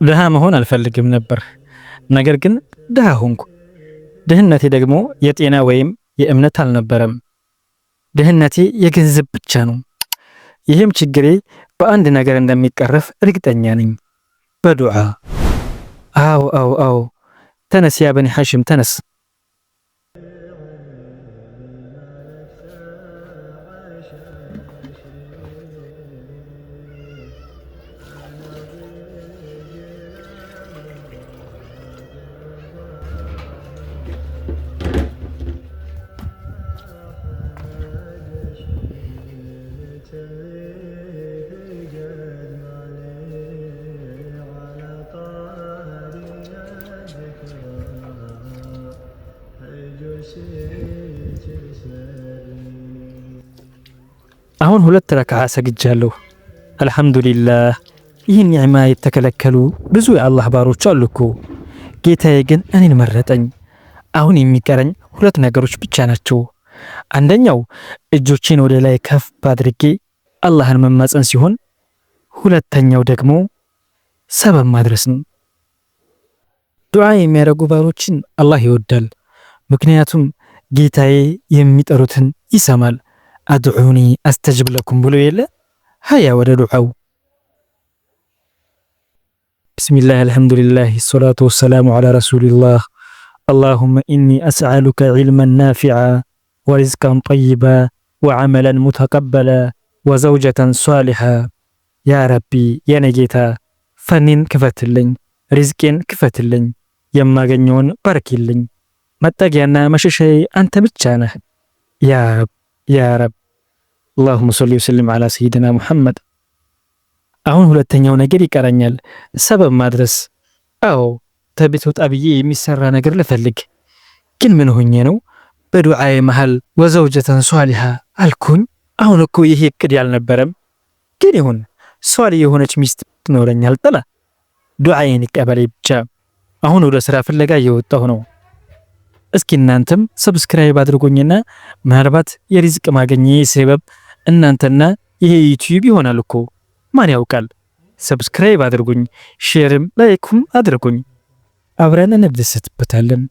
ድሃ መሆን አልፈልግም ነበር፣ ነገር ግን ድሃ ሆንኩ። ድህነቴ ደግሞ የጤና ወይም የእምነት አልነበረም። ድህነቴ የገንዘብ ብቻ ነው። ይህም ችግሬ በአንድ ነገር እንደሚቀረፍ እርግጠኛ ነኝ፣ በዱዓ። አዎ አዎ አዎ፣ ተነስ ያ በኒ ሐሽም ተነስ። አሁን 2 ረክዓ ሰግጃለሁ። አልሐምዱሊላህ። ይህን ኒዕማ የተከለከሉ ብዙ የአላህ ባሮች አሉ እኮ። ጌታዬ ግን እኔን መረጠኝ። አሁን የሚቀረኝ 2 ነገሮች ብቻ ናቸው። አንደኛው እጆቼን ወደ ላይ ከፍ አድርጌ አላህን መማፀን ሲሆን፣ ሁለተኛው ደግሞ ሰበብ ማድረስ ነው። ዱዓ የሚያደርጉ ባሮችን አላህ ይወዳል። ምክንያቱም ጌታዬ የሚጠሩትን ይሰማል። አድዑኒ አስተጅብ ለኩም ብሎ የለ። ሀያ ወደ ዱዓው። ብስሚላህ አልሐምዱሊላህ ሰላቱ ወሰላሙ ዐላ ረሱሊላህ አላሁመ ኢኒ አስአሉከ ዒልመን ናፊዓ ወሪዝቀን ጠይባ ወዐመለን ሙተቀበላ ወዘውጀተን ሷሊሓ። ያ ረቢ የኔ ጌታ ፈኔን ክፈትልኝ፣ ሪዝቄን ክፈትልኝ፣ የማገኘውን ባርኪልኝ። መጠጊያና መሸሻዬ አንተ ብቻ ነህ ያ ረብ ያ ረብ። አላሁመ ሰሊ ወሰልም ዐላ ሰይድና ሙሐመድ። አሁን ሁለተኛው ነገር ይቀረኛል፣ ሰበብ ማድረስ። አዎ ተቤት ወጣ ብዬ የሚሰራ ነገር ልፈልግ። ግን ምን ሆኜ ነው በዱዓዬ መሃል ወዘውጀተን ሷሊሓ አልኩኝ? አሁን እኮ ይሄ እቅድ ያልነበረም። ግን ይሁን ሷሊ የሆነች ሚስት ትኖረኝ አልጠላ። ዱዓዬን ይቀበለኝ ብቻ። አሁን ወደ ስራ ፍለጋ እየወጣሁ ነው። እስኪ እናንተም ሰብስክራይብ አድርጎኝና ምናልባት የሪዝቅ ማገኘ ሰበብ እናንተና ይሄ ዩቲዩብ ይሆናል እኮ ማን ያውቃል። ሰብስክራይብ አድርጉኝ፣ ሼርም ላይኩም አድርጉኝ። አብረን እንደሰትበታለን።